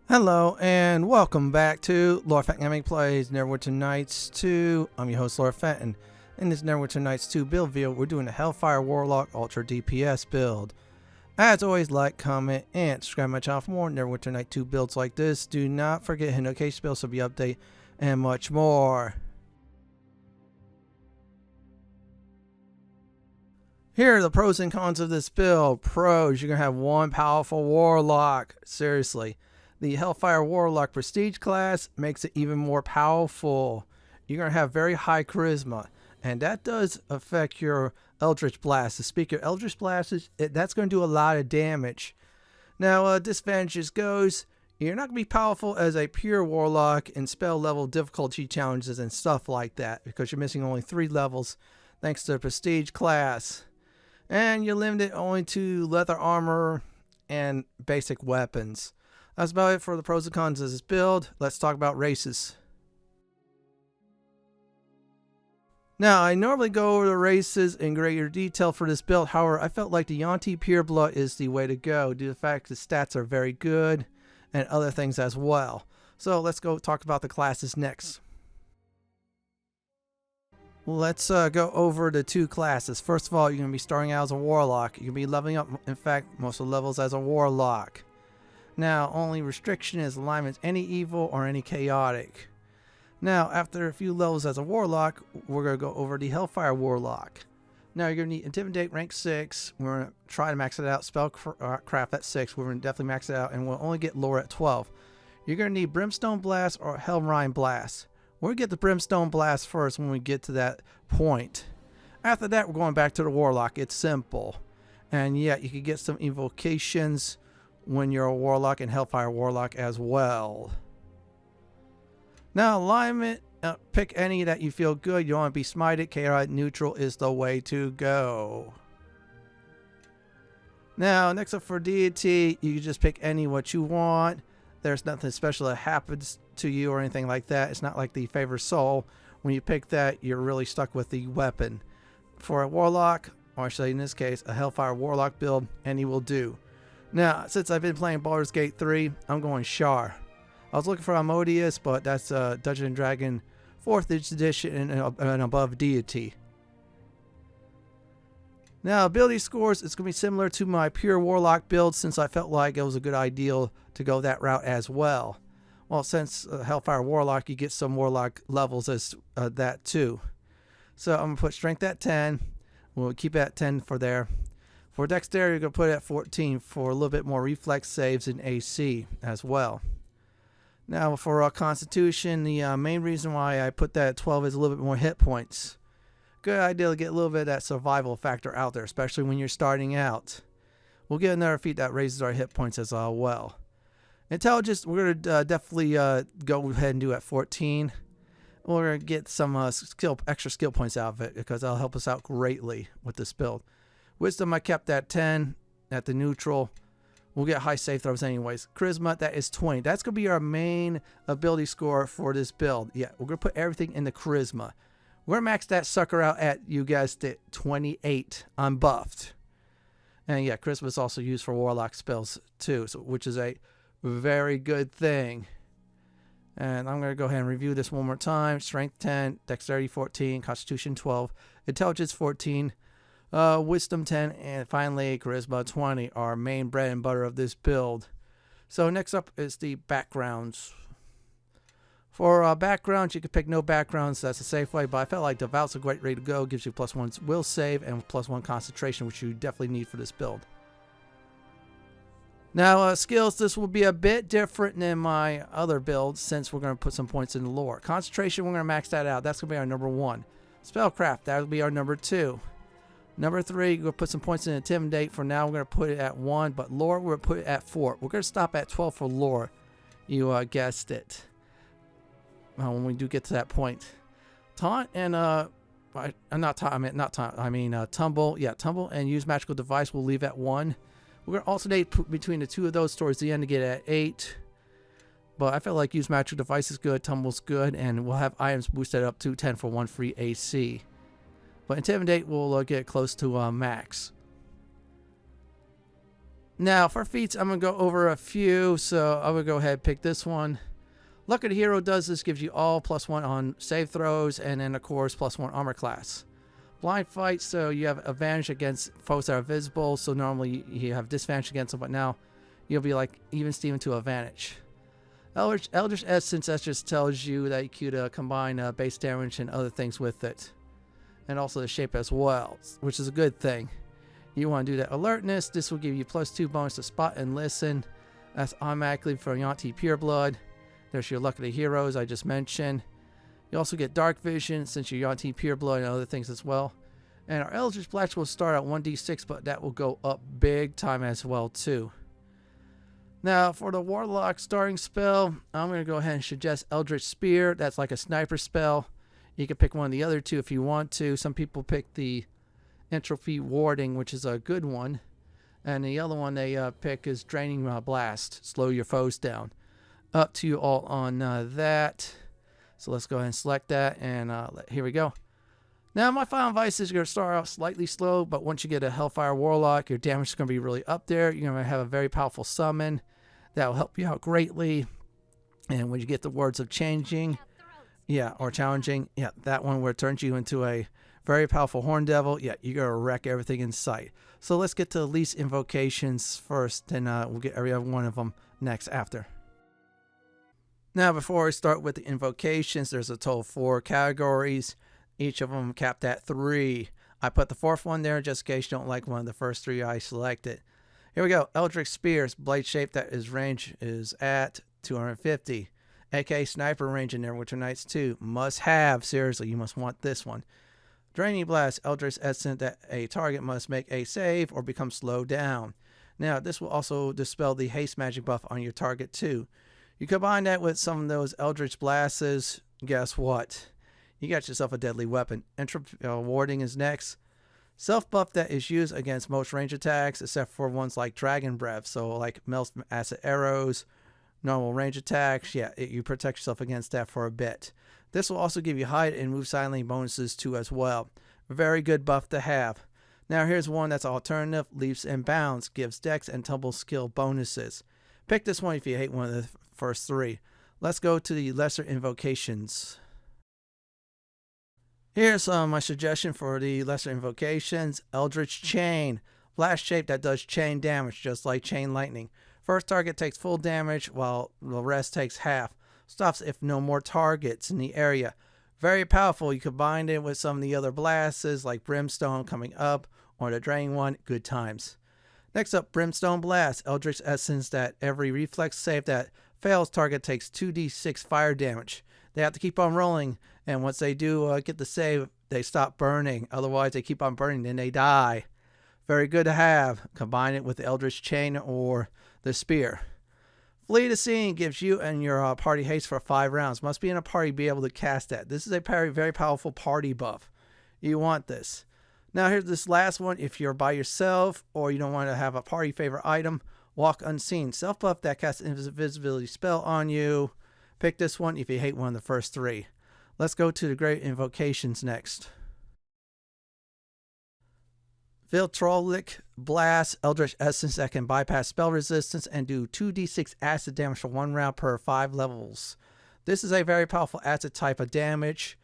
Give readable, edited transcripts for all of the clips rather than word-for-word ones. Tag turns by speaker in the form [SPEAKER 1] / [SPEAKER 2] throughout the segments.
[SPEAKER 1] Hello and welcome back to Lord Fenton Gaming Plays Neverwinter Nights 2. I'm your host Lord Fenton. In this Neverwinter Nights 2 build video, we're doing a Hellfire Warlock Ultra DPS build. As always, like, comment, and subscribe to my channel for more Neverwinter Night 2 builds like this. Do not forget Invocation builds, will be update, and much more. Here are the pros and cons of this build. Pros, you're going to have one powerful Warlock. Seriously. The Hellfire Warlock Prestige class makes it even more powerful. You're going to have very high charisma, and that does affect your Eldritch Blast. To speak your Eldritch Blasts, that's going to do a lot of damage. Now, disadvantages goes, you're not going to be powerful as a pure Warlock in spell level difficulty challenges and stuff like that, because you're missing only 3 levels thanks to the Prestige class. And you're limited only to leather armor and basic weapons. That's about it for the pros and cons of this build. Let's talk about races. Now, I normally go over the races in greater detail for this build. However, I felt like the Yuan-Ti Pureblood is the way to go due to the fact the stats are very good and other things as well. So let's go talk about the classes next. Let's go over the 2 classes. First of all, you're going to be starting out as a Warlock. You're going to be leveling up, in fact, most of the levels as a Warlock. Now, only restriction is alignments any evil or any chaotic. Now, after a few levels as a Warlock, we're going to go over the Hellfire Warlock. Now, you're going to need Intimidate rank 6. We're going to try to max it out. Spellcraft at 6. We're going to definitely max it out, and we'll only get Lore at 12. You're going to need Brimstone Blast or Hellrime Blast. We'll get the Brimstone Blast first when we get to that point. After that, we're going back to the Warlock. It's simple. And yeah, you can get some Invocations when you're a Warlock and Hellfire Warlock as well. Now, alignment, pick any that you feel good. You want to be smited, chaotic, neutral is the way to go. Now, next up for Deity, you can just pick any what you want. There's nothing special that happens to you or anything like that. It's not like the Favor Soul. When you pick that, you're really stuck with the weapon. For a Warlock, or actually in this case, a Hellfire Warlock build, any will do. Now, since I've been playing Baldur's Gate 3, I'm going Char. I was looking for Amodius, but that's Dungeons & Dragons 4th edition and above Deity. Now, ability scores, it's going to be similar to my pure Warlock build since I felt like it was a good idea to go that route as well. Well, since Hellfire Warlock, you get some Warlock levels as that too. So I'm going to put Strength at 10. We'll keep it at 10 for there. For Dexterity, you're going to put it at 14 for a little bit more reflex saves and AC as well. Now for Constitution, the main reason why I put that at 12 is a little bit more hit points. Good idea to get a little bit of that survival factor out there, especially when you're starting out. We'll get another feat that raises our hit points as well. Intelligence, we're going to definitely go ahead and do at 14. We're going to get some extra skill points out of it because that'll help us out greatly with this build. Wisdom, I kept at 10 at the neutral. We'll get high save throws anyways. Charisma, that is 20. That's going to be our main ability score for this build. Yeah, we're going to put everything in the Charisma. We're going to max that sucker out at, you guessed it, 28 unbuffed. And yeah, Charisma is also used for Warlock spells too, so, which is a very good thing. And I'm going to go ahead and review this one more time. Strength 10, Dexterity 14, Constitution 12, Intelligence 14, Wisdom 10, and finally Charisma 20, our main bread and butter of this build. So next up is the backgrounds. For backgrounds, you can pick no backgrounds. That's a safe way, but I felt like Devout's a great way to go. Gives you +1 will save and +1 concentration, which you definitely need for this build. Now, skills, this will be a bit different than my other builds since we're going to put some points in the lore. Concentration, we're going to max that out. That's going to be our number 1. Spellcraft, that will be our number 2. Number 3, we're going to put some points in Intimidate. For now, we're going to put it at 1, but Lore, we're going to put it at 4. We're going to stop at 12 for Lore. You guessed it. When we do get to that point. Taunt and, Tumble. Yeah, Tumble and Use Magical Device we'll leave at 1. We're going to alternate between the 2 of those towards the end to get at 8. But I feel like Use Magical Device is good, Tumble's good, and we'll have items boosted up to 10 for 1 free AC. But Intimidate will get close to max. Now for feats, I'm going to go over a few, so I'm going to go ahead and pick this one. Luck of the Hero does this, gives you all +1 on save throws, and then of course +1 armor class. Blind Fight, so you have advantage against foes that are visible, so normally you have disadvantage against them, but now you'll be like even Steven to advantage. Eldritch Essence, that just tells you that you could combine base damage and other things with it. And also the shape as well, which is a good thing. You want to do that. Alertness, this will give you +2 bonus to spot and listen. That's automatically for Yuan-Ti Pureblood. There's your Luck of the Heroes I just mentioned. You also get Dark Vision since you're Yuan-Ti Pureblood and other things as well. And our Eldritch Blast will start at 1d6, but that will go up big time as well too. Now for the Warlock starting spell, I'm going to go ahead and suggest Eldritch Spear. That's like a sniper spell. You can pick one of the other two if you want to. Some people pick the Entropy Warding, which is a good one. And the other one they pick is Draining Blast. Slow your foes down. Up to you all on that. So let's go ahead and select that. And here we go. Now my final advice is you're going to start out slightly slow, but once you get a Hellfire Warlock, your damage is going to be really up there. You're going to have a very powerful summon that will help you out greatly. And when you get the Words of Changing, or Challenging, that one where it turns you into a very powerful Horn Devil, you're going to wreck everything in sight. So let's get to the least invocations first, and we'll get every other one of them next after. Now before I start with the invocations, there's a total of 4 categories. Each of them capped at 3. I put the 4th one there just in case you don't like one of the first 3 I selected. Here we go. Eldritch Spears, blade shape that is range is at 250. AK Sniper range in there, which are nice too. Must have, seriously, you must want this one. Draining Blast, Eldritch Essence that a target must make a save or become slowed down. Now this will also dispel the haste magic buff on your target too. You combine that with some of those Eldritch Blasts, guess what? You got yourself a deadly weapon. Entropy Warding is next. Self buff that is used against most range attacks except for ones like Dragon Breath, so like Melt Acid Arrows, normal range attacks. You protect yourself against that for a bit. This will also give you hide and move silently bonuses too as well. Very good buff to have. Now here's one that's alternative. Leaps and Bounds gives dex and tumble skill bonuses. Pick this one if you hate one of the first 3. Let's go to the lesser invocations. Here's my suggestion for the lesser invocations. Eldritch Chain. Blast shape that does chain damage just like Chain Lightning. First target takes full damage while the rest takes half. Stops if no more targets in the area. Very powerful. You combine it with some of the other blasts like Brimstone coming up or the Draining one. Good times. Next up, Brimstone Blast. Eldritch Essence that every reflex save that fails target takes 2d6 fire damage. They have to keep on rolling, and once they do get the save, they stop burning. Otherwise, they keep on burning, then they die. Very good to have. Combine it with the Eldritch Chain or the Spear. Flee the Scene gives you and your party haste for 5 rounds. Must be in a party to be able to cast that. This is a very powerful party buff. You want this. Now here's this last one. If you're by yourself or you don't want to have a party favorite item, Walk Unseen. Self buff that casts invisibility spell on you. Pick this one if you hate one of the first 3. Let's go to the great invocations next. Viltrolic Blast, Eldritch Essence that can bypass spell resistance and do 2d6 acid damage for 1 round per 5 levels. This is a very powerful acid type of damage.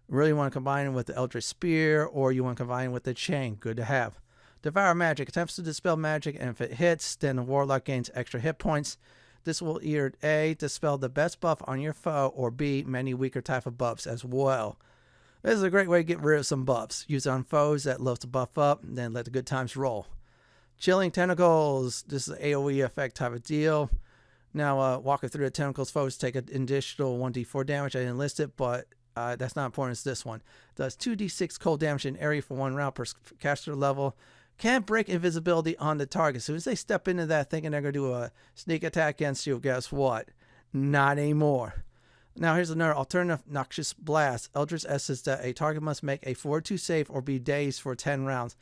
[SPEAKER 1] Really want to combine it with the Eldritch Spear or you want to combine it with the Chain. Good to have. Devour Magic attempts to dispel magic, and if it hits, then the Warlock gains extra hit points. This will either A, dispel the best buff on your foe, or B, many weaker type of buffs as well. This is a great way to get rid of some buffs. Use it on foes that love to buff up, and then let the good times roll. Chilling Tentacles. This is an AoE effect type of deal. Now, walking through the tentacles, foes take an additional 1d4 damage. I didn't list it, but that's not important as this one. It does 2d6 cold damage in area for 1 round per caster level. Can't break invisibility on the target. As soon as they step into that thinking they're going to do a sneak attack against you, guess what? Not anymore. Now here's another alternative. Noxious Blast. Eldritch Essence that a target must make a 4-2 save or be dazed for 10 rounds.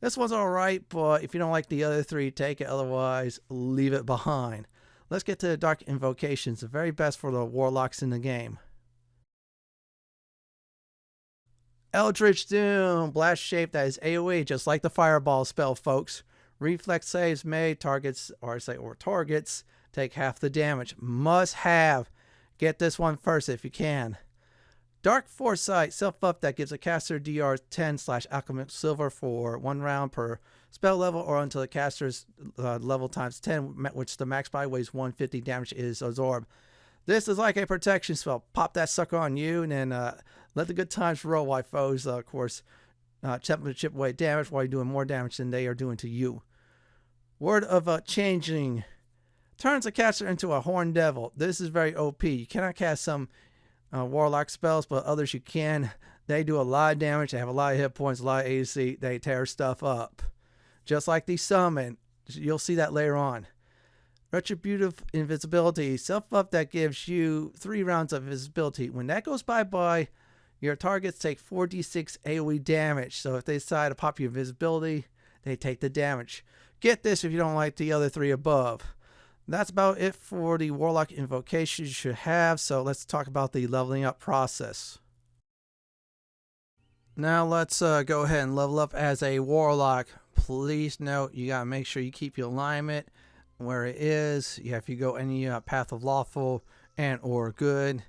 [SPEAKER 1] This one's alright, but if you don't like the other 3, take it. Otherwise, leave it behind. Let's get to the Dark Invocations. The very best for the Warlocks in the game. Eldritch Doom, blast shape that is AoE just like the Fireball spell, folks. Reflex saves made, targets, or targets, take half the damage. Must have. Get this one first if you can. Dark Foresight, self buff that gives a caster DR 10/alchemic silver for 1 round per spell level or until the caster's level times 10, which the max body weighs 150 damage is absorbed. This is like a protection spell. Pop that sucker on you and then let the good times roll while foes, of course, chip away damage while you're doing more damage than they are doing to you. Word of Changing. Turns a caster into a horned devil. This is very OP. You cannot cast some warlock spells, but others you can. They do a lot of damage. They have a lot of hit points, a lot of AC. They tear stuff up. Just like the summon. You'll see that later on. Retributive Invisibility. Self-buff that gives you 3 rounds of invisibility. When that goes bye-bye, your targets take 4d6 AoE damage. So if they decide to pop your invisibility, they take the damage. Get this if you don't like the other 3 above. That's about it for the Warlock Invocation you should have, so let's talk about the leveling up process. Now let's go ahead and level up as a Warlock. Please note, you gotta make sure you keep your alignment where it is. Yeah, if you go any path of lawful and or good,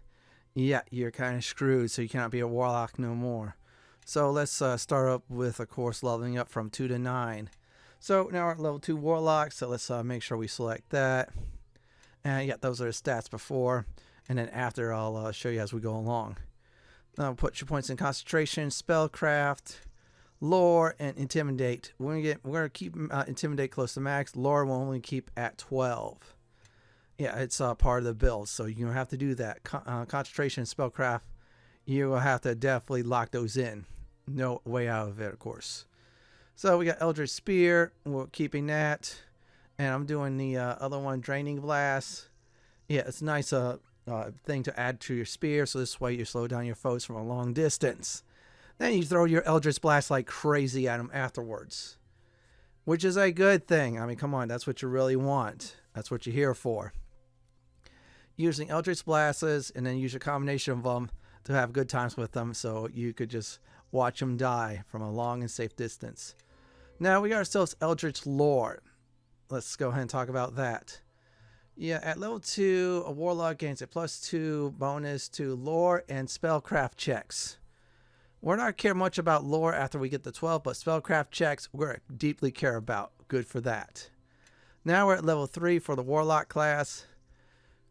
[SPEAKER 1] yeah, you're kind of screwed, so you cannot be a Warlock no more. So let's start up with, of course, leveling up from 2 to 9. So now we're at level 2 Warlock, so let's make sure we select that. And yeah, those are the stats before. And then after, I'll show you as we go along. Now put your points in Concentration, Spellcraft, Lore, and Intimidate. We're gonna keep Intimidate close to max. Lore will only keep at 12. Yeah, it's part of the build, so you have to do that. Concentration and Spellcraft, you will have to definitely lock those in. No way out of it, of course. So we got Eldritch Spear, we're keeping that, and I'm doing the other one, Draining Blast. Yeah, it's a nice thing to add to your spear, so this way you slow down your foes from a long distance. Then you throw your Eldritch Blast like crazy at them afterwards, which is a good thing. I mean, come on, that's what you really want. That's what you're here for. Using Eldritch Blasts, and then use a combination of them to have good times with them, so you could just watch them die from a long and safe distance. Now we got ourselves Eldritch Lore. Let's go ahead and talk about that. Yeah, at level 2, a Warlock gains a +2 bonus to Lore and Spellcraft checks. We're not care much about Lore after we get the 12, but Spellcraft checks we're deeply care about. Good for that. Now we're at level 3 for the Warlock class.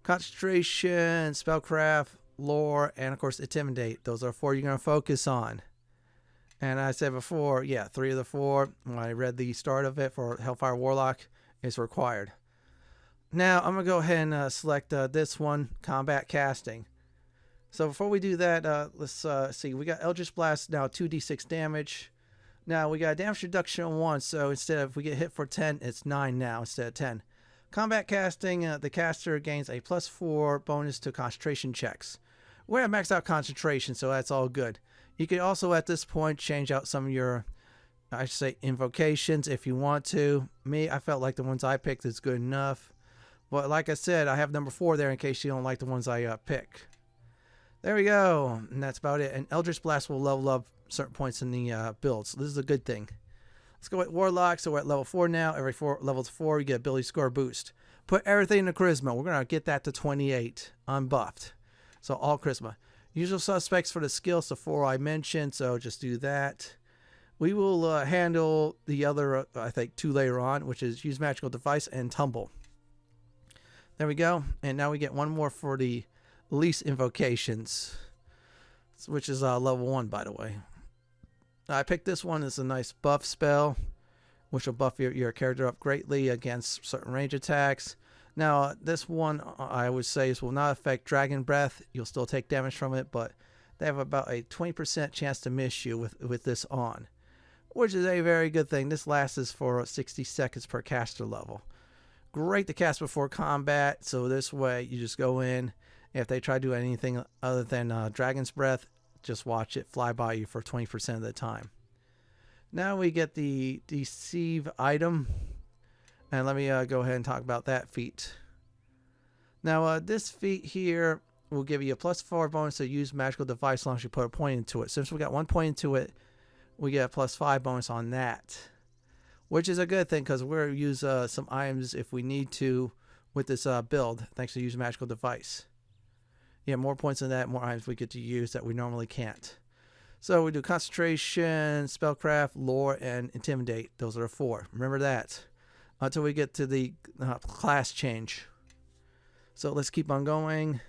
[SPEAKER 1] Concentration, Spellcraft, Lore, and of course Intimidate. Those are 4 you're going to focus on. And I said before, yeah, 3 of the 4, when I read the start of it for Hellfire Warlock, is required. Now, I'm going to go ahead and select this one, Combat Casting. So before we do that, let's see. We got Eldritch Blast now, 2d6 damage. Now, we got damage reduction on 1, so instead of, if we get hit for 10, it's 9 now instead of 10. Combat Casting, the caster gains a +4 bonus to concentration checks. We're at max out concentration, so that's all good. You could also, at this point, change out some of your, I should say, invocations if you want to. Me, I felt like the ones I picked is good enough. But like I said, I have number 4 there in case you don't like the ones I pick. There we go. And that's about it. And Eldritch Blast will level up certain points in the build. So this is a good thing. Let's go with Warlock. So we're at level 4 now. Every levels 4, you get ability score boost. Put everything in the Charisma. We're going to get that to 28 unbuffed. So all Charisma. Usual suspects for the skills, the 4 I mentioned, so just do that. We will handle the other, I think, 2 later on, which is use magical device and tumble. There we go. And now we get 1 more for the least invocations, which is level 1, by the way. I picked this one as a nice buff spell, which will buff your character up greatly against certain range attacks. Now, this one, I would say, will not affect Dragon Breath. You'll still take damage from it, but they have about a 20% chance to miss you with this on, which is a very good thing. This lasts for 60 seconds per caster level. Great to cast before combat, so this way you just go in. If they try to do anything other than Dragon's Breath, just watch it fly by you for 20% of the time. Now we get the Deceive item. And let me go ahead and talk about that feat. Now, this feat here will give you a +4 bonus to use magical device as long as you put a point into it. Since we got 1 point into it, we get a +5 bonus on that, which is a good thing because we're going to use some items if we need to with this build, thanks to use magical device. Yeah, more points than that, more items we get to use that we normally can't. So we do concentration, spellcraft, lore, and intimidate. Those are the 4. Remember that until we get to the class change. So let's keep on going.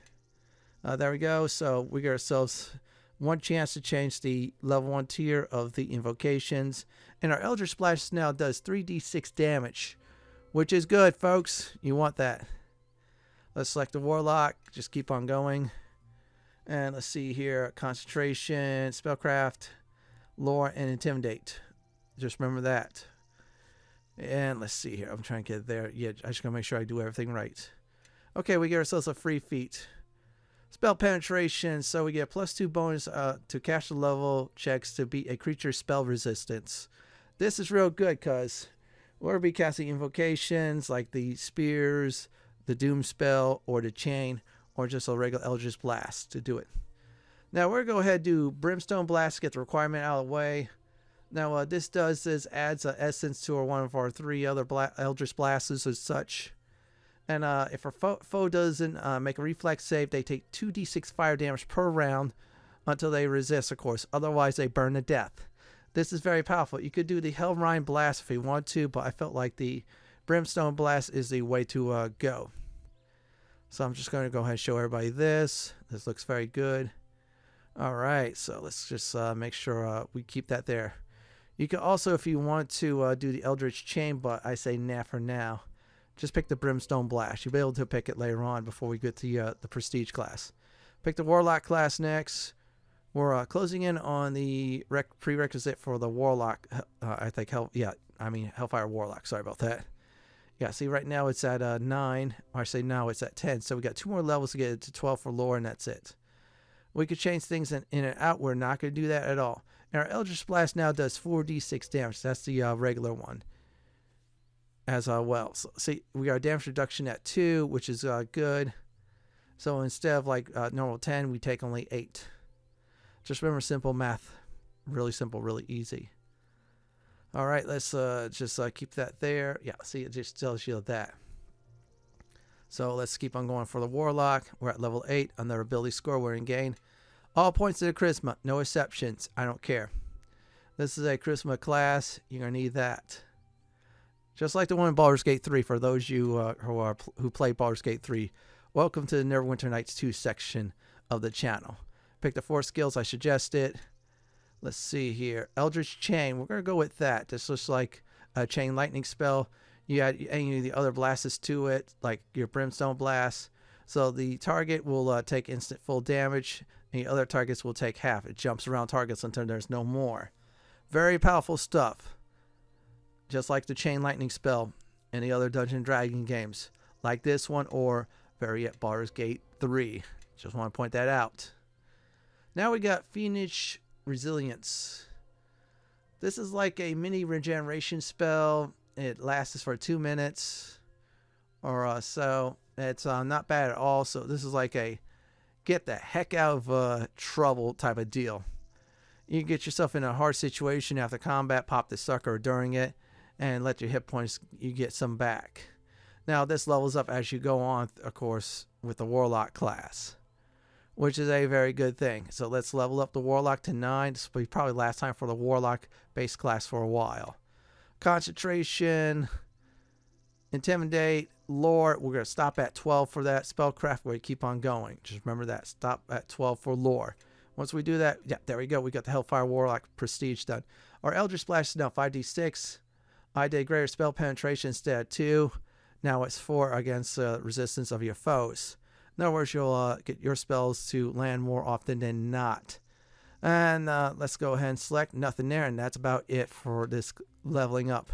[SPEAKER 1] There we go. So we get ourselves 1 chance to change the level 1 tier of the invocations. And our Eldritch Splash now does 3d6 damage, which is good, folks. You want that. Let's select the Warlock. Just keep on going. And let's see here. Concentration, spellcraft, lore, and intimidate. Just remember that. And let's see here. I'm trying to get there. Yeah, I just gotta make sure I do everything right. Okay, we get ourselves a free feat. Spell penetration, so we get +2 bonus to cast the level checks to beat a creature's spell resistance. This is real good because we're going to be casting invocations like the spears, the doom spell, or the chain, or just a regular Eldritch Blast to do it. Now we're going to go ahead and do Brimstone Blast to get the requirement out of the way. Now what this does is adds an essence to one of our 3 other Eldritch Blasts as such. And if our foe doesn't make a reflex save, they take 2d6 fire damage per round until they resist, of course. Otherwise, they burn to death. This is very powerful. You could do the Hellfire Blast if you want to, but I felt like the Brimstone Blast is the way to go. So I'm just going to go ahead and show everybody this. This looks very good. All right, so let's just make sure we keep that there. You can also, if you want to do the Eldritch Chain, but I say nah for now. Just pick the Brimstone Blast. You'll be able to pick it later on before we get to the Prestige class. Pick the Warlock class next. We're closing in on the prerequisite for the Warlock. I think Hellfire Warlock. Sorry about that. Yeah, see right now it's at 9. Or I say now it's at 10. So we got 2 more levels to get it to 12 for lore, and that's it. We could change things in and out. We're not going to do that at all. And our Eldritch Blast now does 4d6 damage. That's the regular one as well. So see, we got a damage reduction at 2, which is good. So instead of like normal 10, we take only 8. Just remember simple math. Really simple, really easy. All right, let's just keep that there. Yeah, see, it just tells you that. So let's keep on going for the Warlock. We're at level 8 on their ability score. We're in gain. All points to the charisma, no exceptions. I don't care. This is a charisma class. You're going to need that. Just like the one in Baldur's Gate 3, for those of you who play Baldur's Gate 3, welcome to the Neverwinter Nights 2 section of the channel. Pick the 4 skills I suggested. Let's see here. Eldritch Chain. We're going to go with that. This looks like a Chain Lightning spell. You add any of the other blasts to it, like your Brimstone Blast. So the target will take instant full damage, and the other targets will take half. It jumps around targets until there's no more. Very powerful stuff. Just like the Chain Lightning spell in the other Dungeon Dragon games. Like this one or Baldur's Gate 3. Just want to point that out. Now we got Fiendish Resilience. This is like a mini regeneration spell. It lasts for 2 minutes or so. It's not bad at all. So this is like a get the heck out of trouble type of deal. You can get yourself in a hard situation after combat, pop the sucker during it, and let your hit points, you get some back. Now this levels up as you go on, of course, with the Warlock class, which is a very good thing. So let's level up the Warlock to 9. This will be probably last time for the Warlock base class for a while. Concentration, Intimidate, Lore. We're going to stop at 12 for that. Spellcraft, we're going to keep on going. Just remember that. Stop at 12 for Lore. Once we do that, yeah, there we go. We got the Hellfire Warlock Prestige done. Our Eldritch Splash is now 5d6. I did greater spell penetration instead of 2. Now it's 4 against resistance of your foes. In other words, you'll get your spells to land more often than not. And let's go ahead and select nothing there. And that's about it for this leveling up.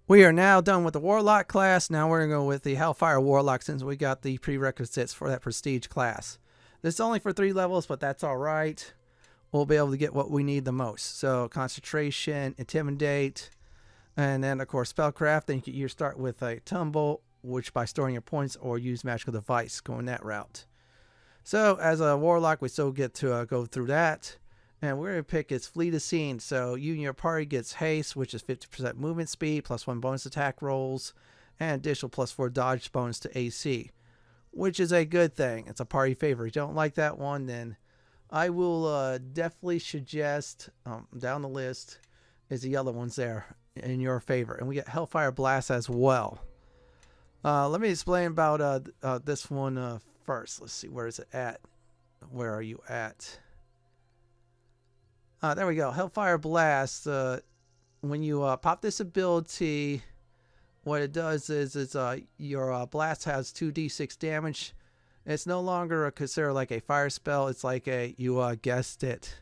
[SPEAKER 1] We are now done with the Warlock class. Now we're going to go with the Hellfire Warlock since we got the prerequisites for that Prestige class. This is only for 3 levels, but that's all right. We'll be able to get what we need the most. So Concentration, Intimidate, and then of course Spellcraft. Then you start with a Tumble, which by storing your points, or use Magical Device, going that route. So as a Warlock, we still get to go through that. And we're going to pick is Flee the Scene. So you and your party gets haste, which is 50% movement speed, +1 bonus attack rolls, and additional +4 dodge bonus to AC, which is a good thing. It's a party favorite. If you don't like that one, then I will definitely suggest down the list is the other ones there in your favor. And we get Hellfire Blast as well. Let me explain about this one first. Let's see, where is it at? Where are you at? There we go. Hellfire Blast. When you pop this ability, what it does is your blast has 2d6 damage. It's no longer considered like a fire spell. It's like you guessed it.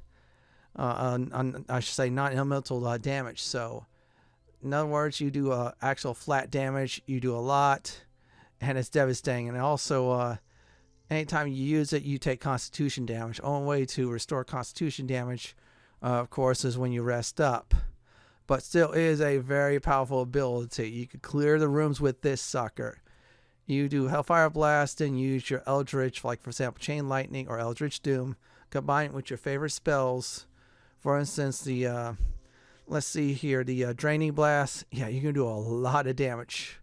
[SPEAKER 1] I should say non-elemental damage. So, in other words, you do actual flat damage. You do a lot, and it's devastating. And also, anytime you use it, you take Constitution damage. Only way to restore Constitution damage, of course, is when you rest up. But still is a very powerful ability. You can clear the rooms with this sucker. You do Hellfire Blast and use your Eldritch, like for example, Chain Lightning or Eldritch Doom, combine it with your favorite spells. For instance, the let's see here, the Draining Blast. Yeah, you can do a lot of damage.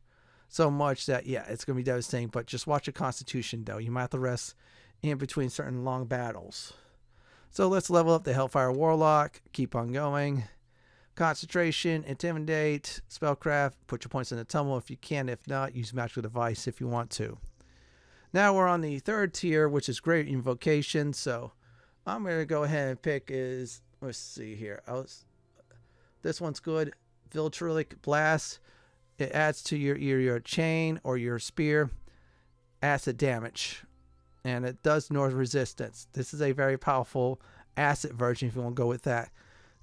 [SPEAKER 1] So much that, yeah, it's going to be devastating. But just watch your Constitution, though. You might have to rest in between certain long battles. So let's level up the Hellfire Warlock. Keep on going. Concentration, Intimidate, Spellcraft. Put your points in the tumble if you can. If not, use Magical Device if you want to. Now we're on the third tier, which is Great Invocation. So I'm going to go ahead and pick is, let's see here. This one's good. Viltrulic Blast. It adds to your chain or your spear acid damage. And it does North resistance. This is a very powerful acid version if you want to go with that.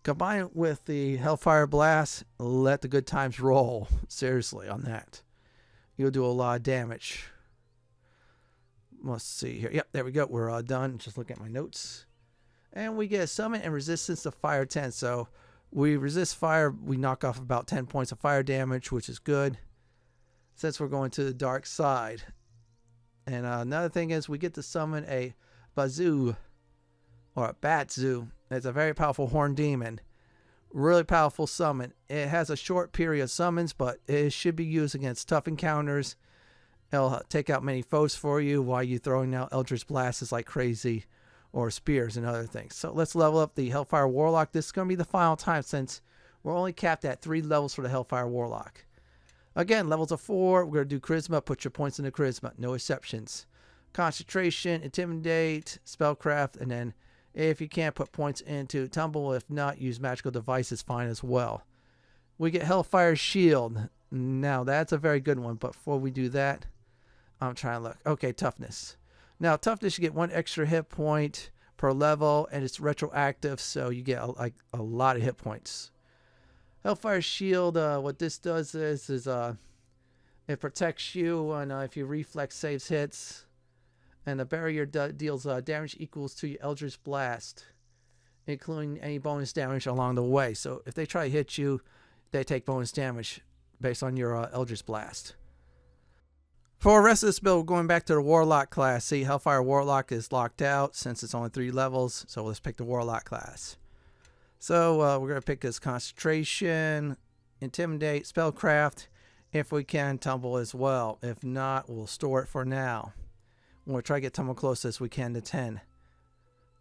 [SPEAKER 1] Combine it with the Hellfire Blast. Let the good times roll. Seriously on that. You'll do a lot of damage. Let's see here. Yep, there we go. We're done. Just looking at my notes. And we get summon and resistance to fire 10. So we resist fire. We knock off about 10 points of fire damage, which is good. Since we're going to the dark side. And another thing is we get to summon a Bazoo or a Batzu. It's a very powerful horn demon. Really powerful summon. It has a short period of summons, but it should be used against tough encounters. It'll take out many foes for you while you're throwing out Eldritch Blasts like crazy or spears and other things. So let's level up the Hellfire Warlock. This is going to be the final time since we're only capped at 3 levels for the Hellfire Warlock. Again, levels of 4. We're going to do Charisma. Put your points into Charisma. No exceptions. Concentration, Intimidate, Spellcraft, and then if you can't, put points into Tumble. If not, use Magical Device is fine as well. We get Hellfire Shield. Now, that's a very good one. But before we do that, I'm trying to look. Okay, Toughness. Now, Toughness, you get 1 extra hit point per level, and it's retroactive, so you get a lot of hit points. Hellfire Shield, what this does is it protects you when if your reflex saves hits, and the barrier deals damage equals to your Eldritch Blast, including any bonus damage along the way. So if they try to hit you, they take bonus damage based on your Eldritch Blast. For the rest of this build, going back to the Warlock class. See, Hellfire Warlock is locked out since it's only 3 levels, so let's pick the Warlock class. So we're going to pick this Concentration, Intimidate, Spellcraft. If we can, Tumble as well. If not, we'll store it for now. We'll try to get Tumble close as we can to 10.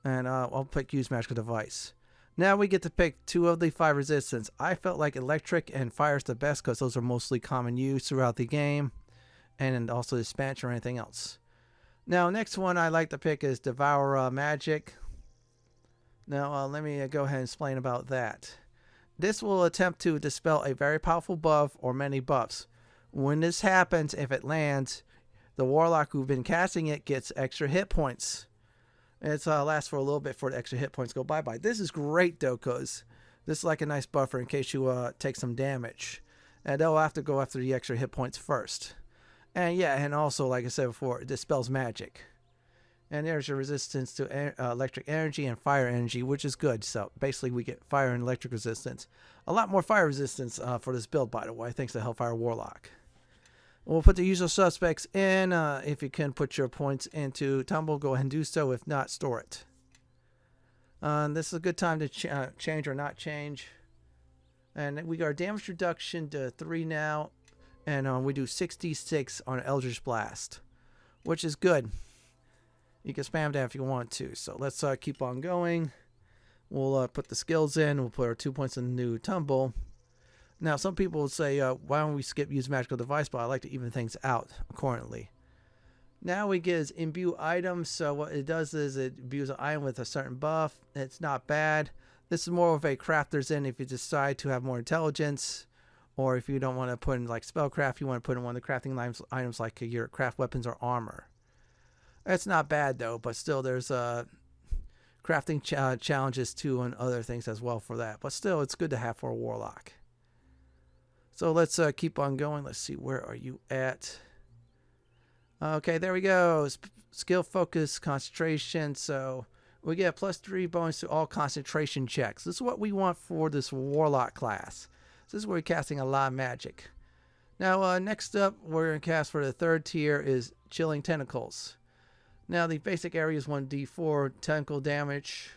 [SPEAKER 1] And I'll pick Use Magical Device. Now we get to pick 2 of the 5 resistance. I felt like Electric and Fire is the best because those are mostly common use throughout the game. And also the Dispatch or anything else. Now, next one I like to pick is Devour Magic. Now, let me go ahead and explain about that. This will attempt to dispel a very powerful buff or many buffs. When this happens, if it lands, the Warlock who's been casting it gets extra hit points. It lasts for a little bit before the extra hit points go bye-bye. This is great, though, because this is like a nice buffer in case you take some damage. And they'll have to go after the extra hit points first. And yeah, and also, like I said before, it dispels magic. And there's your resistance to electric energy and fire energy, which is good. So basically we get fire and electric resistance. A lot more fire resistance for this build, by the way, thanks to Hellfire Warlock. We'll put the usual suspects in. If you can put your points into Tumble, go ahead and do so. If not, store it. This is a good time to change or not change. And we got our damage reduction to 3 now. And we do 66 on Eldritch Blast, which is good. You can spam that if you want to. So let's keep on going. We'll put the skills in. We'll put our 2 points in the new tumble. Now, some people will say, why don't we skip use magical device? But I like to even things out accordingly. Now we get his imbue item. So what it does is it imbues an item with a certain buff. It's not bad. This is more of a crafter's in if you decide to have more intelligence. Or if you don't want to put in like spellcraft, you want to put in one of the crafting items like your craft weapons or armor. It's not bad though, but still there's crafting challenges too and other things as well for that. But still, it's good to have for a warlock. So let's keep on going. Let's see, where are you at? Okay, there we go. Skill, focus, concentration. So we get a +3 bonus to all concentration checks. This is what we want for this warlock class. This is where we're casting a lot of magic. Now, next up, we're going to cast for the 3rd tier is Chilling Tentacles. Now, the basic area is 1d4 tentacle damage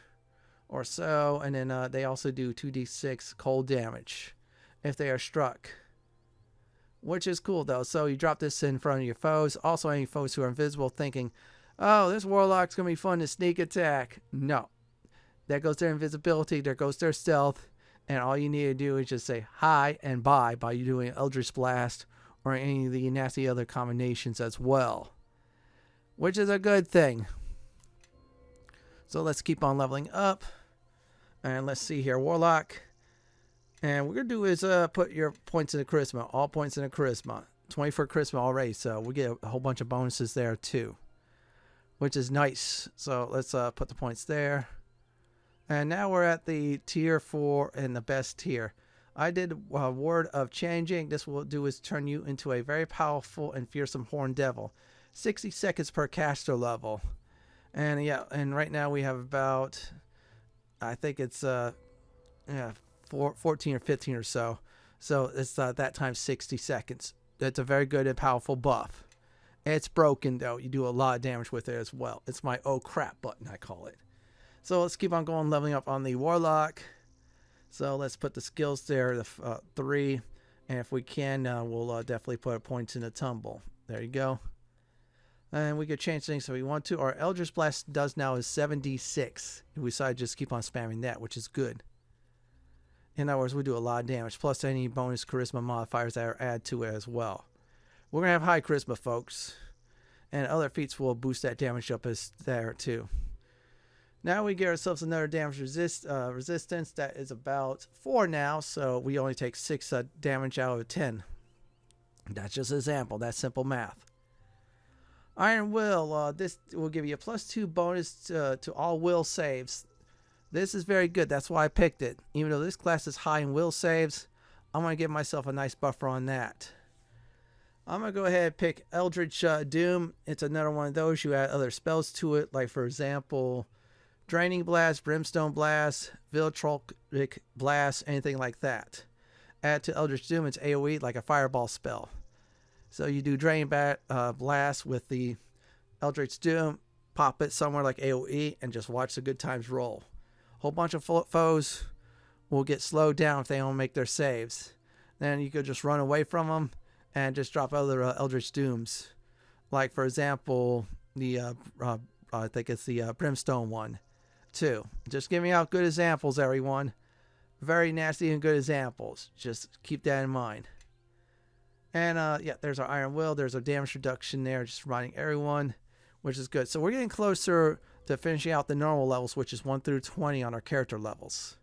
[SPEAKER 1] or so, and then they also do 2d6 cold damage if they are struck, which is cool, though. So you drop this in front of your foes. Also, any foes who are invisible thinking, oh, this warlock's going to be fun to sneak attack. No. There goes their invisibility. There goes their stealth. And all you need to do is just say hi and bye by you doing Eldritch Blast or any of the nasty other combinations as well, which is a good thing. So let's keep on leveling up. And let's see here, Warlock. And what we're going to do is put your points in the charisma, all points in the charisma. 20 for charisma already, so we get a whole bunch of bonuses there too, which is nice. So let's put the points there. And now we're at the tier 4 and the best tier. I did Word of Changing. This will do is turn you into a very powerful and fearsome horned devil. 60 seconds per caster level. And yeah, and right now we have about, I think it's 14 or 15 or so. So it's that time 60 seconds. That's a very good and powerful buff. It's broken though. You do a lot of damage with it as well. It's my oh crap button, I call it. So let's keep on going, leveling up on the Warlock. So let's put the skills there, the 3. And if we can, we'll definitely put points in the tumble. There you go. And we could change things if we want to. Our Eldritch Blast does now is 76. We decide to just keep on spamming that, which is good. In other words, we do a lot of damage, plus any bonus charisma modifiers that are added to it as well. We're going to have high charisma, folks. And other feats will boost that damage up as there too. Now we get ourselves another damage resistance that is about 4 now, so we only take 6 damage out of 10. That's just an example. That's simple math. Iron Will. This will give you a +2 bonus to all will saves. This is very good. That's why I picked it. Even though this class is high in will saves, I'm going to give myself a nice buffer on that. I'm going to go ahead and pick Eldritch Doom. It's another one of those. You add other spells to it, like for example, Draining Blast, Brimstone Blast, Viltropic Blast, anything like that. Add to Eldritch Doom, it's AoE, like a fireball spell. So you do Draining Blast with the Eldritch Doom, pop it somewhere like AoE, and just watch the good times roll. Whole bunch of foes will get slowed down if they don't make their saves. Then you could just run away from them and just drop other Eldritch Dooms. Like, for example, the I think it's the Brimstone one, too. Just giving out good examples, everyone. Very nasty and good examples. Just keep that in mind. And, yeah, there's our Iron Will. There's our damage reduction there, just reminding everyone, which is good. So we're getting closer to finishing out the normal levels, which is 1 through 20 on our character levels.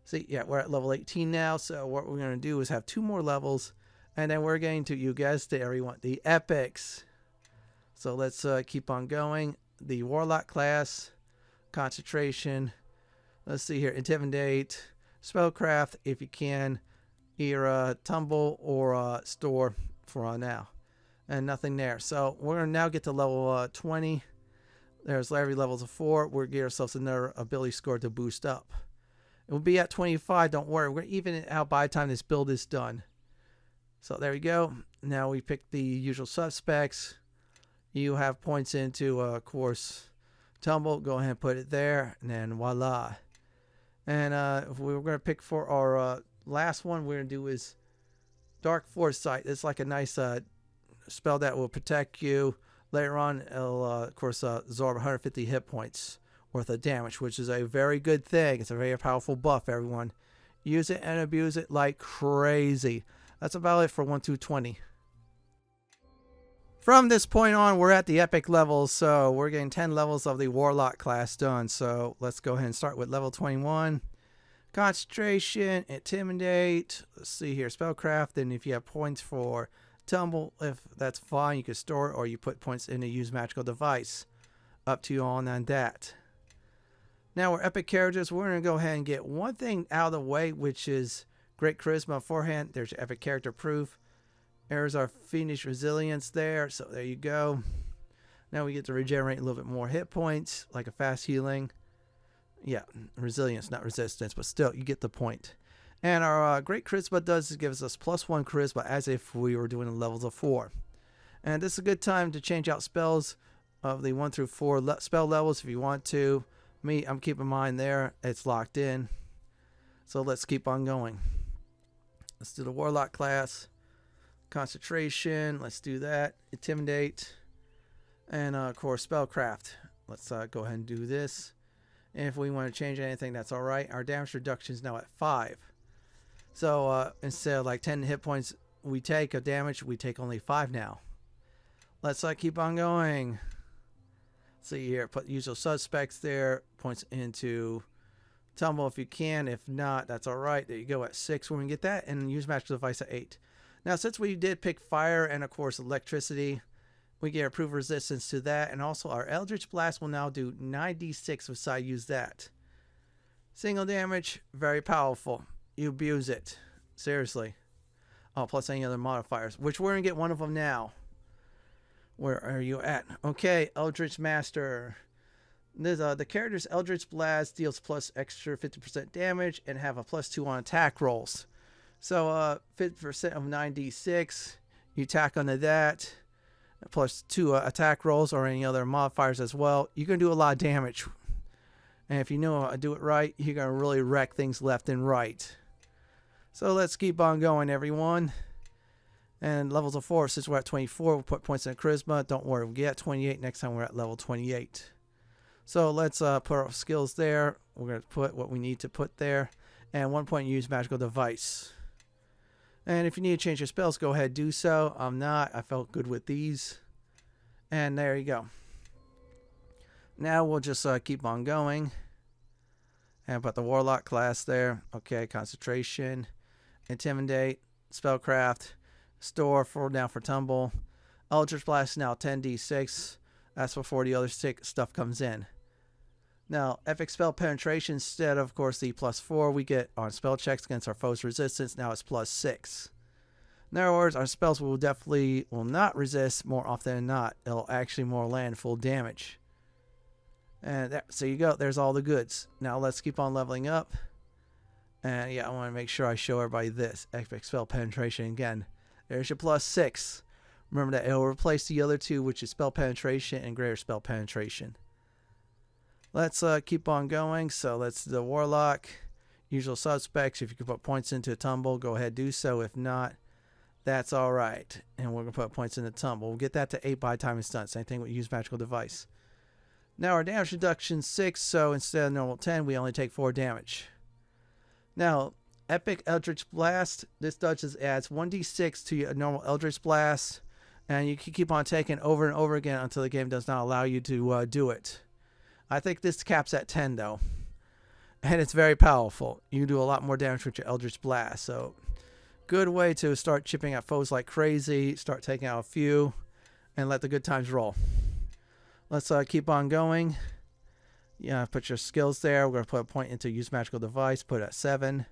[SPEAKER 1] See, yeah, we're at level 18 now, so what we're going to do is have 2 more levels, and then we're getting to, you guessed it, everyone, the epics. So let's keep on going. The Warlock class, concentration, let's see here, intimidate, spellcraft, if you can, either tumble or store for now. And nothing there. So we're going to now get to level 20. There's every levels of 4. We're going to get ourselves another ability score to boost up. It will be at 25, don't worry. We're going to even it out by the time this build is done. So there we go. Now we pick the usual suspects. You have points into, of course, Tumble, go ahead and put it there, and then voila. And if we were going to pick for our last one, we're going to do is Dark Foresight. It's like a nice spell that will protect you. Later on, it'll, of course, absorb 150 hit points worth of damage, which is a very good thing. It's a very powerful buff, everyone. Use it and abuse it like crazy. That's about it for 1 through 20. From this point on, we're at the epic levels, so we're getting 10 levels of the Warlock class done. So let's go ahead and start with level 21. Concentration, Intimidate, let's see here, Spellcraft, and if you have points for Tumble, if that's fine, you can store it, or you put points in to use magical device. Up to you on that. Now we're epic characters. We're going to go ahead and get one thing out of the way, which is great charisma beforehand. There's your epic character proof. There's our fiendish resilience there, so there you go. Now we get to regenerate a little bit more hit points, like a fast healing. Yeah, resilience, not resistance, but still, you get the point. And our great charisma does is gives us +1 charisma as if we were doing the levels of 4. And this is a good time to change out spells of the 1 through 4 spell levels if you want to. Me, I'm keeping mine there. It's locked in. So let's keep on going. Let's do the Warlock class. Concentration, let's do that. Intimidate. And of course, Spellcraft. Let's go ahead and do this. And if we want to change anything, that's alright. Our damage reduction is now at 5. So instead of like 10 hit points we take of damage, we take only 5 now. Let's keep on going. See here, put usual suspects there. Points into Tumble if you can. If not, that's alright. There you go at 6 when we get that. And use magical device at 8. Now since we did pick fire and of course electricity, we get approved resistance to that. And also our Eldritch Blast will now do 9d6 if I use that. Single damage, very powerful. You abuse it. Seriously. Oh, plus any other modifiers, which we're going to get one of them now. Where are you at? Okay, Eldritch Master. This, the character's Eldritch Blast deals plus extra 50% damage and have a +2 on attack rolls. So 50% of 9d6. You tack onto that. +2 attack rolls or any other modifiers as well. You're going to do a lot of damage. And if you know how to do it right, you're going to really wreck things left and right. So let's keep on going, everyone. And levels of 4, since we're at 24, we'll put points in charisma. Don't worry, we'll get at 28 next time we're at level 28. So let's put our skills there. We're going to put what we need to put there. And 1 point, use magical device. And if you need to change your spells, go ahead, do so. I'm not. I felt good with these. And there you go. Now we'll just keep on going. And put the Warlock class there. Okay, concentration. Intimidate. Spellcraft. Store for now for Tumble. Eldritch Blast now 10d6. That's before the other stuff comes in. Now, Epic Spell Penetration, instead of course the +4 we get on spell checks against our foe's resistance, now it's +6. In other words, our spells will not resist more often than not. It'll actually more land full damage. And so you go. There's all the goods. Now let's keep on leveling up. And yeah, I want to make sure I show everybody this. Epic Spell Penetration again. There's your +6. Remember that it'll replace the other two, which is Spell Penetration and Greater Spell Penetration. Let's keep on going. So let's do the Warlock. Usual suspects. If you can put points into a Tumble, go ahead, do so. If not, that's alright. And we're going to put points in the Tumble. We'll get that to 8 by the time it's done. Same thing with use magical device. Now our damage reduction 6, so instead of normal 10, we only take 4 damage. Now, Epic Eldritch Blast. This adds 1d6 to your normal Eldritch Blast. And you can keep on taking over and over again until the game does not allow you to do it. I think this caps at 10 though. And it's very powerful. You do a lot more damage with your Eldritch Blast. So, good way to start chipping at foes like crazy. Start taking out a few. And let the good times roll. Let's keep on going. Yeah, put your skills there. We're going to put a point into use magical device. Put it at 7.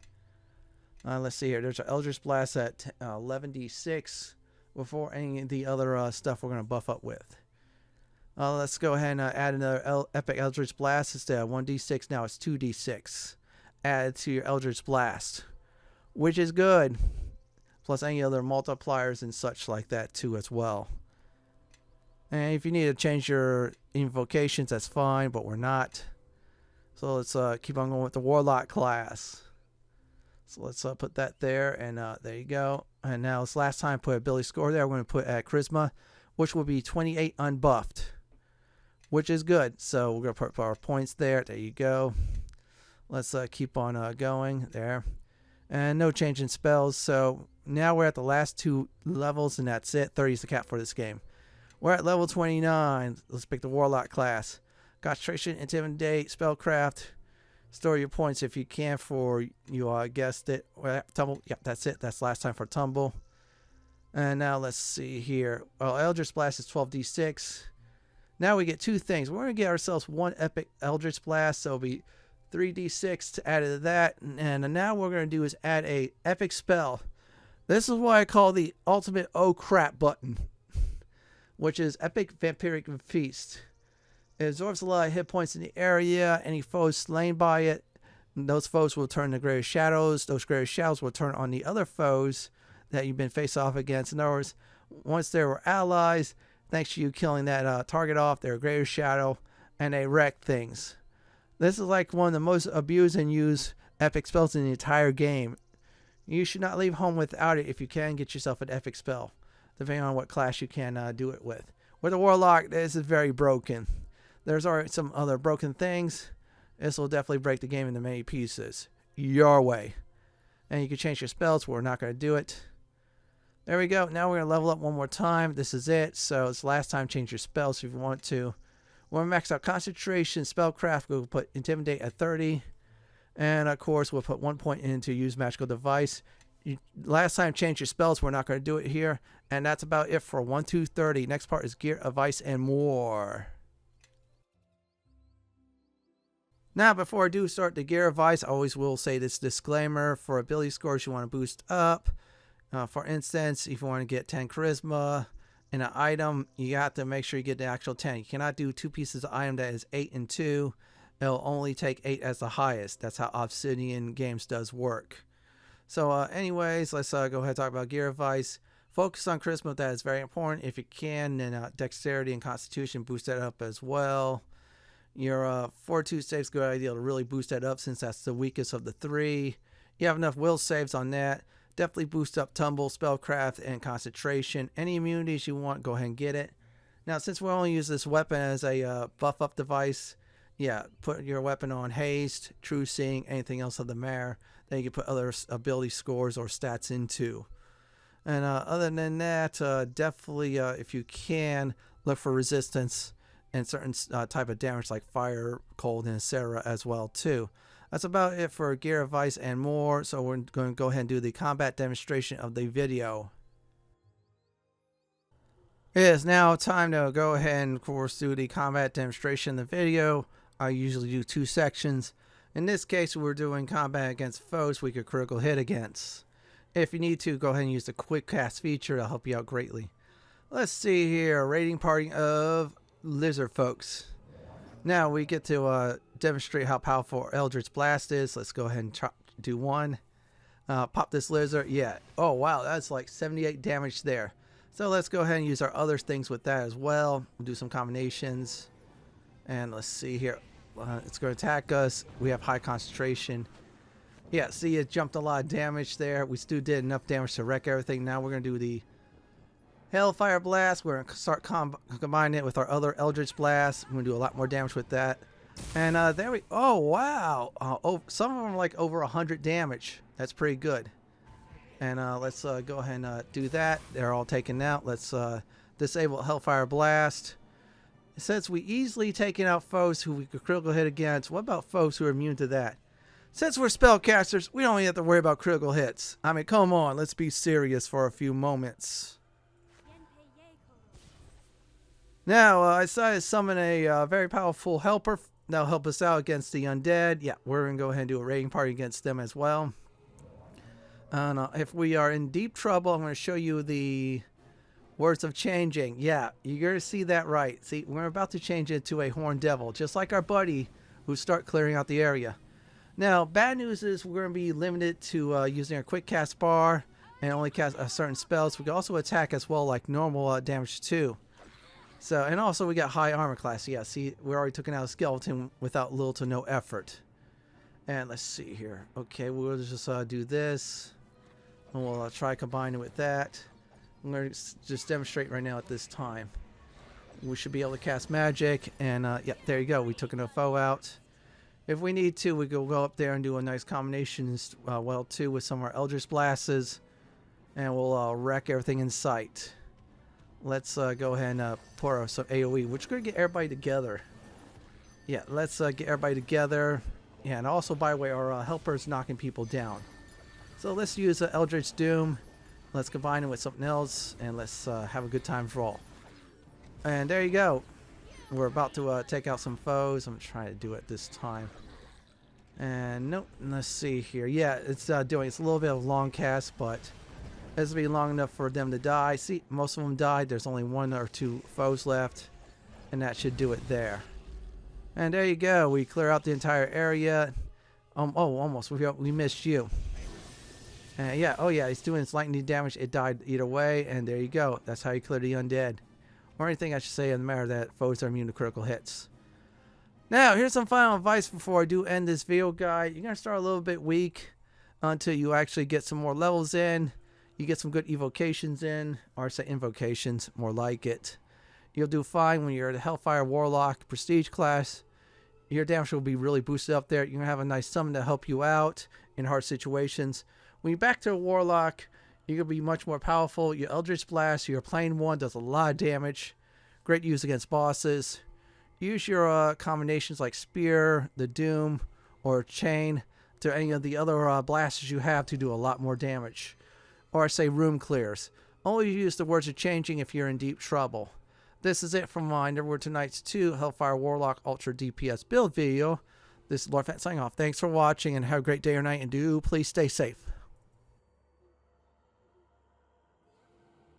[SPEAKER 1] Let's see here. There's an Eldritch Blast at 11d6. Before any of the other stuff we're going to buff up with. Let's go ahead and add another Epic Eldritch Blast. Instead of 1d6, now it's 2d6. Added to your Eldritch Blast. Which is good. Plus any other multipliers and such like that too as well. And if you need to change your invocations, that's fine, but we're not. So let's keep on going with the Warlock class. So let's put that there, and there you go. And now this last time, put ability score there. We're going to put at Charisma, which will be 28 unbuffed, which is good. So we're going to put our points there. There you go. Let's keep on going there. And no change in spells. So now we're at the last 2 levels, and that's it. 30 is the cap for this game. We're at level 29. Let's pick the Warlock class. Concentration, Intimidate, Spellcraft. Store your points if you can for, you guessed it, Tumble. Yep, that's it. That's last time for Tumble. And now let's see here. Well, Eldritch Blast is 12d6. Now we get 2 things. We're going to get ourselves 1 epic Eldritch Blast, so it'll be 3d6 to add to that. And now what we're going to do is add a epic spell. This is what I call the ultimate oh crap button, which is Epic Vampiric Feast. It absorbs a lot of hit points in the area. Any foes slain by it, those foes will turn to greater shadows. Those greater shadows will turn on the other foes that you've been face off against. In other words, once they were allies, thanks to you killing that target off, they're a greater shadow, and they wreck things. This is like one of the most abused and used epic spells in the entire game. You should not leave home without it if you can get yourself an epic spell, depending on what class you can do it with. With a Warlock, this is very broken. There's already some other broken things. This will definitely break the game into many pieces. Your way. And you can change your spells, but we're not going to do it. There we go. Now we're going to level up one more time. This is it. So it's last time. Change your spells if you want to. We'll max out Concentration, Spellcraft. We'll put Intimidate at 30. And of course, we'll put 1 point in to use Magical Device. Last time, change your spells. We're not going to do it here. And that's about it for 1, 2, 30. Next part is Gear, Advice, and more. Now, before I do start the gear advice, I always will say this disclaimer. For ability scores you want to boost up. For instance, if you want to get 10 charisma in an item, you have to make sure you get the actual 10. You cannot do 2 pieces of item that is 8 and 2. It'll only take 8 as the highest. That's how Obsidian Games does work. So anyways, let's go ahead and talk about gear advice. Focus on charisma. That is very important. If you can, then dexterity and constitution, boost that up as well. Your fortitude saves, good idea to really boost that up since that's the weakest of the 3. You have enough will saves on that. Definitely boost up Tumble, Spellcraft, and Concentration. Any immunities you want, go ahead and get it. Now, since we only use this weapon as a buff up device, yeah, put your weapon on Haste, True Seeing, anything else of the mare. Then you can put other ability scores or stats into. And other than that, definitely, if you can, look for resistance and certain type of damage like fire, cold, and etc. as well too. That's about it for gear advice and more. So we're going to go ahead and do the combat demonstration of the video. It is now time to go ahead and of course do the combat demonstration of the video. I usually do 2 sections. In this case, we're doing combat against foes we could critical hit against. If you need to, go ahead and use the quick cast feature. It'll help you out greatly. Let's see here, raiding party of lizard folks. Now we get to demonstrate how powerful Eldritch Blast is. Let's go ahead and do one. Pop this lizard. Yeah. Oh wow, that's like 78 damage there. So let's go ahead and use our other things with that as well. We'll do some combinations. And let's see here. It's going to attack us. We have high concentration. Yeah, see, it jumped a lot of damage there. We still did enough damage to wreck everything. Now we're going to do the Hellfire Blast. We're going to start combining it with our other Eldritch Blast. We're going to do a lot more damage with that. And there we... Oh, wow. Some of them are like over 100 damage. That's pretty good. And let's go ahead and do that. They're all taken out. Let's disable Hellfire Blast. It says we easily taken out foes who we could critical hit against. What about foes who are immune to that? Since we're spellcasters, we don't even have to worry about critical hits. I mean, come on. Let's be serious for a few moments. Now, I decided to summon a very powerful helper. That'll help us out against the undead. Yeah, we're going to go ahead and do a raiding party against them as well. And if we are in deep trouble, I'm going to show you the words of changing. Yeah, you're going to see that right. See, we're about to change it to a horned devil, just like our buddy who start clearing out the area. Now, bad news is we're going to be limited to using our quick cast bar and only cast certain spells. We can also attack as well, like normal damage too. So, and also we got high armor class. Yeah, see, we already took out a skeleton without little to no effort. And let's see here. Okay, we'll just do this. And we'll try combining with that. I'm going to just demonstrate right now at this time. We should be able to cast magic. And yeah, there you go. We took an foe out. If we need to, we can go up there and do a nice combination well too with some of our Eldritch Blasts. And we'll wreck everything in sight. Let's go ahead and pour some AoE. We're just going to get everybody together. Yeah, let's get everybody together. Yeah, and also, by the way, our helper's knocking people down. So let's use Eldritch Doom. Let's combine it with something else. And let's have a good time for all. And there you go. We're about to take out some foes. I'm trying to do it this time. And nope. Let's see here. Yeah, it's doing. It's a little bit of a long cast, but this will be long enough for them to die. See, most of them died. There's only 1 or 2 foes left, and that should do it there. And there you go. We clear out the entire area. Oh, almost. We missed you. Yeah. Oh, yeah. He's doing his lightning damage. It died either way, and there you go. That's how you clear the undead. Or anything I should say in the matter that foes are immune to critical hits. Now, here's some final advice before I do end this video, guide. You're going to start a little bit weak until you actually get some more levels in. You get some good evocations in, or say invocations, more like it. You'll do fine when you're at the Hellfire Warlock Prestige class. Your damage will be really boosted up there. You're going to have a nice summon to help you out in hard situations. When you're back to a Warlock, you're going to be much more powerful. Your Eldritch Blast, your plain one, does a lot of damage. Great use against bosses. Use your combinations like Spear, the Doom, or Chain to any of the other blasters you have to do a lot more damage. Or say room clears. Only use the words of changing if you're in deep trouble. This is it from my Neverwinter Nights 2 Hellfire Warlock Ultra DPS build video. This is Lord Fenton signing off. Thanks for watching and have a great day or night, and do please stay safe.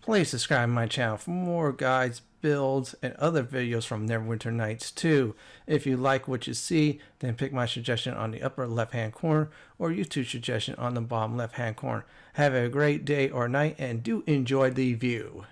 [SPEAKER 1] Please subscribe to my channel for more guides, builds, and other videos from Neverwinter Nights 2. If you like what you see, then pick my suggestion on the upper left hand corner or YouTube suggestion on the bottom left hand corner. Have a great day or night and do enjoy the view.